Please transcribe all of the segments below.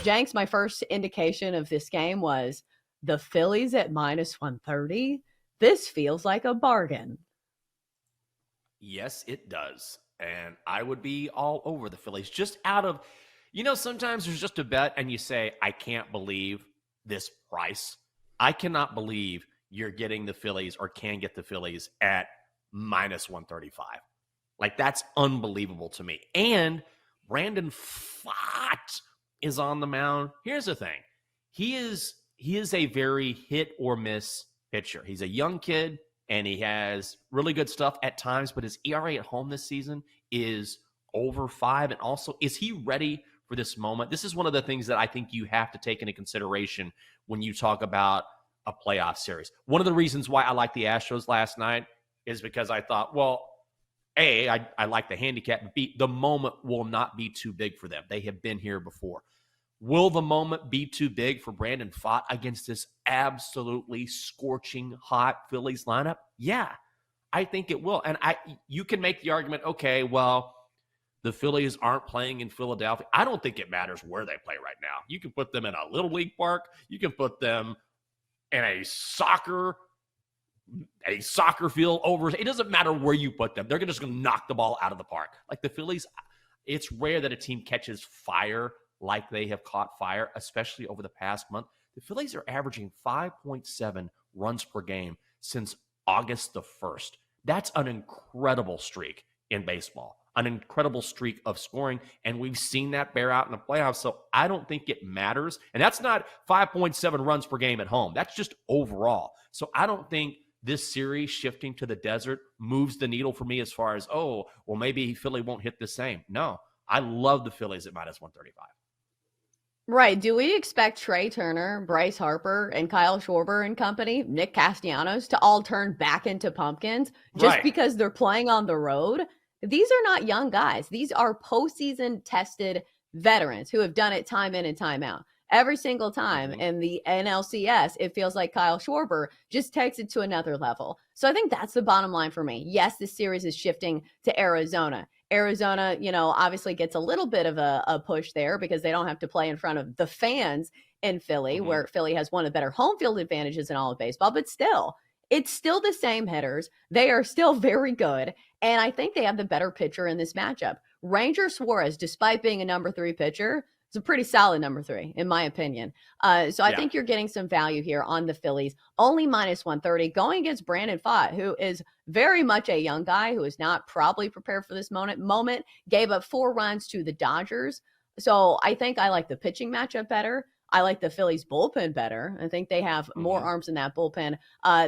Jenks, my first indication of this game was the Phillies at minus 130. This feels like a bargain. Yes, it does. And I would be all over the Phillies just out of, sometimes there's just a bet and you say, I can't believe this price. I cannot believe you're getting the Phillies or can get the Phillies at minus 135. Like, that's unbelievable to me. And Brandon Pfaadt is on the mound. Here's the thing. He is a very hit or miss pitcher. He's a young kid, and he has really good stuff at times, but his ERA at home this season is over 5. And also, is he ready for this moment? This is one of the things that I think you have to take into consideration when you talk about a playoff series. One of the reasons why I like the Astros last night is because I thought, well, A, I like the handicap, but B, the moment will not be too big for them. They have been here before. Will the moment be too big for Brandon Pfaadt against this absolutely scorching hot Phillies lineup? Yeah, I think it will. And you can make the argument, okay, well, the Phillies aren't playing in Philadelphia. I don't think it matters where they play right now. You can put them in a little league park. You can put them in a soccer field over. It doesn't matter where you put them. They're just going to knock the ball out of the park. Like the Phillies, it's rare that a team catches fire like they have caught fire, especially over the past month. The Phillies are averaging 5.7 runs per game since August the 1st. That's an incredible streak in baseball, an incredible streak of scoring, and we've seen that bear out in the playoffs, so I don't think it matters. And that's not 5.7 runs per game at home. That's just overall. So I don't think this series shifting to the desert moves the needle for me as far as, oh, well, maybe Philly won't hit the same. No, I love the Phillies at minus 135. Right. Do we expect Trey Turner, Bryce Harper, and Kyle Schwarber and company, Nick Castellanos, to all turn back into pumpkins just because they're playing on the road? These are not young guys. These are postseason tested veterans who have done it time in and time out. Every single time in the NLCS, it feels like Kyle Schwarber just takes it to another level. So I think that's the bottom line for me. Yes, this series is shifting to Arizona. Arizona, obviously gets a little bit of a push there because they don't have to play in front of the fans in Philly, where Philly has one of the better home field advantages in all of baseball. But still, it's still the same hitters. They are still very good. And I think they have the better pitcher in this matchup. Ranger Suarez, despite being a number 3 pitcher, is a pretty solid number 3, in my opinion. So I think you're getting some value here on the Phillies. Only minus 130 going against Brandon Pfaadt, who is very much a young guy who is not probably prepared for this moment, gave up 4 runs to the Dodgers. So I think I like the pitching matchup better. I like the Phillies bullpen better. I think they have more arms in that bullpen.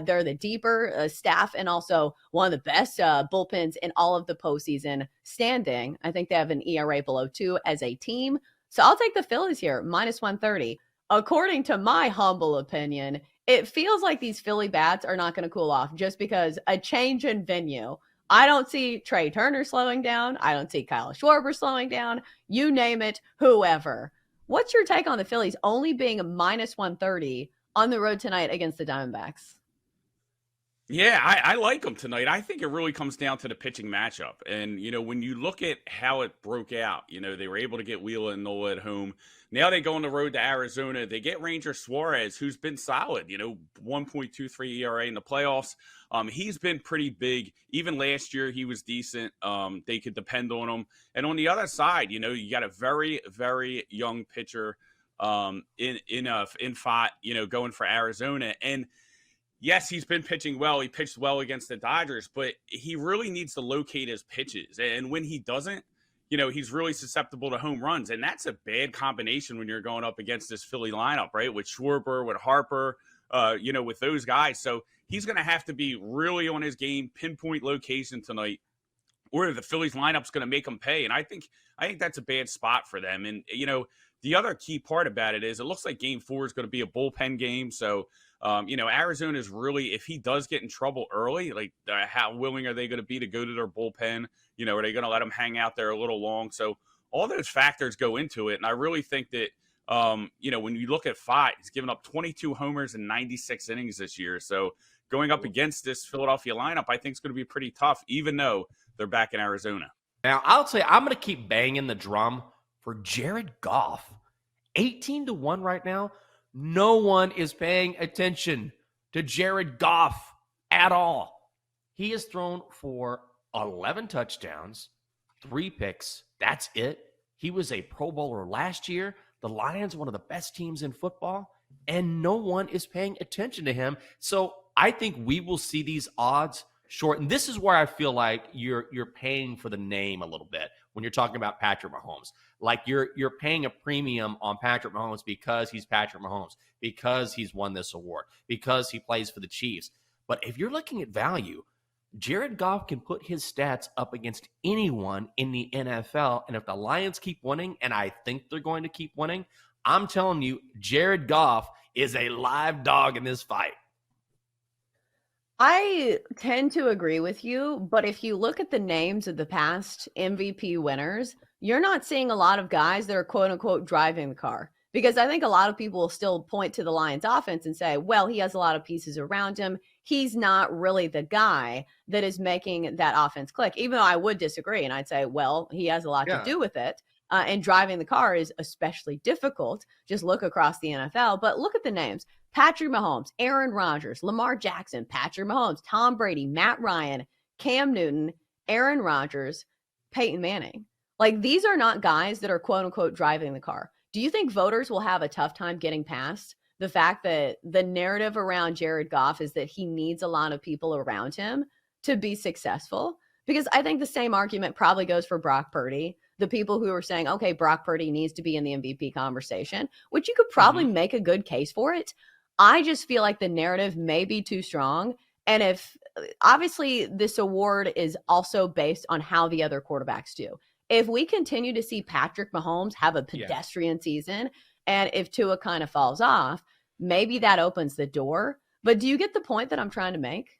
They're the deeper staff and also one of the best bullpens in all of the postseason standing. I think they have an ERA below 2 as a team. So I'll take the Phillies here, minus 130. According to my humble opinion, it feels like these Philly bats are not going to cool off just because a change in venue. I don't see Trey Turner slowing down. I don't see Kyle Schwarber slowing down. You name it, whoever. What's your take on the Phillies only being minus 130 on the road tonight against the Diamondbacks? Yeah, I like them tonight. I think it really comes down to the pitching matchup. And, when you look at how it broke out, they were able to get Wheeler and Nola at home. Now they go on the road to Arizona. They get Ranger Suarez, who's been solid, 1.23 ERA in the playoffs. He's been pretty big. Even last year, he was decent. They could depend on him. And on the other side, you got a very, very young pitcher in Pfaadt, going for Arizona. And yes, he's been pitching well. He pitched well against the Dodgers, but he really needs to locate his pitches. And when he doesn't, he's really susceptible to home runs. And that's a bad combination when you're going up against this Philly lineup, right? With Schwarber, with Harper, with those guys. So he's going to have to be really on his game, pinpoint location tonight, or the Phillies lineup's going to make him pay. And I think that's a bad spot for them. And, the other key part about it is it looks like game 4 is going to be a bullpen game. So, Arizona is really, if he does get in trouble early, like how willing are they going to be to go to their bullpen? Are they going to let him hang out there a little long? So all those factors go into it. And I really think that, when you look at Pfaadt, he's given up 22 homers in 96 innings this year. So going up against this Philadelphia lineup, I think is going to be pretty tough, even though they're back in Arizona. Now, I'll say I'm going to keep banging the drum for Jared Goff. 18-1 right now. No one is paying attention to Jared Goff at all. He has thrown for 11 touchdowns, 3 picks. That's it. He was a Pro Bowler last year. The Lions, one of the best teams in football, and no one is paying attention to him. So I think we will see these odds shorten. This is where I feel like you're paying for the name a little bit when you're talking about Patrick Mahomes. Like you're paying a premium on Patrick Mahomes because he's Patrick Mahomes, because he's won this award, because he plays for the Chiefs. But if you're looking at value, Jared Goff can put his stats up against anyone in the NFL. And if the Lions keep winning, and I think they're going to keep winning, I'm telling you, Jared Goff is a live dog in this fight. I tend to agree with you, but if you look at the names of the past MVP winners, you're not seeing a lot of guys that are quote unquote driving the car. Because I think a lot of people will still point to the Lions offense and say, well, he has a lot of pieces around him. He's not really the guy that is making that offense click, even though I would disagree. And I'd say, well, he has a lot to do with it. And driving the car is especially difficult. Just look across the NFL. But look at the names. Patrick Mahomes, Aaron Rodgers, Lamar Jackson, Patrick Mahomes, Tom Brady, Matt Ryan, Cam Newton, Aaron Rodgers, Peyton Manning. Like, these are not guys that are quote unquote driving the car. Do you think voters will have a tough time getting past the fact that the narrative around Jared Goff is that he needs a lot of people around him to be successful? Because I think the same argument probably goes for Brock Purdy. The people who are saying, okay, Brock Purdy needs to be in the MVP conversation, which you could probably make a good case for it. I just feel like the narrative may be too strong. And if obviously this award is also based on how the other quarterbacks do. If we continue to see Patrick Mahomes have a pedestrian season, and if Tua kind of falls off, maybe that opens the door. But do you get the point that I'm trying to make?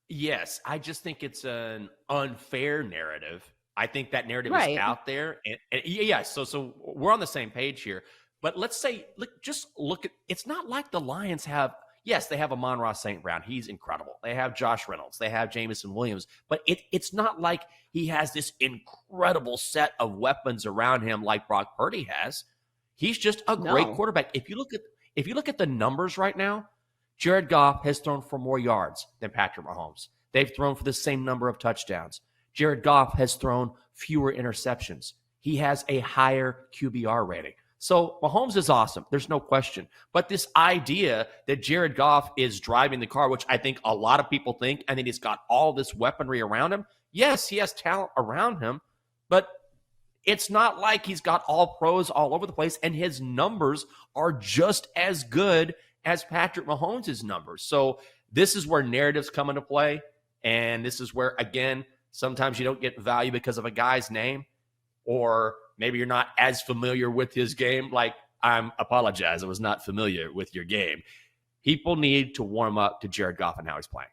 Yes, I just think it's an unfair narrative. I think that narrative is out there. And yeah, so we're on the same page here. But let's say, just look at, it's not like the Lions have, yes, they have Amon-Ra St. Brown. He's incredible. They have Josh Reynolds. They have Jameson Williams. But it's not like he has this incredible set of weapons around him like Brock Purdy has. He's just a great quarterback. If you look at the numbers right now, Jared Goff has thrown for more yards than Patrick Mahomes. They've thrown for the same number of touchdowns. Jared Goff has thrown fewer interceptions. He has a higher QBR rating. So Mahomes is awesome. There's no question. But this idea that Jared Goff is driving the car, which I think a lot of people think, and then he's got all this weaponry around him. Yes, he has talent around him, but it's not like he's got all pros all over the place, and his numbers are just as good as Patrick Mahomes' numbers. So this is where narratives come into play, and this is where, again, sometimes you don't get value because of a guy's name, or maybe you're not as familiar with his game. Like, I apologize, I was not familiar with your game. People need to warm up to Jared Goff and how he's playing.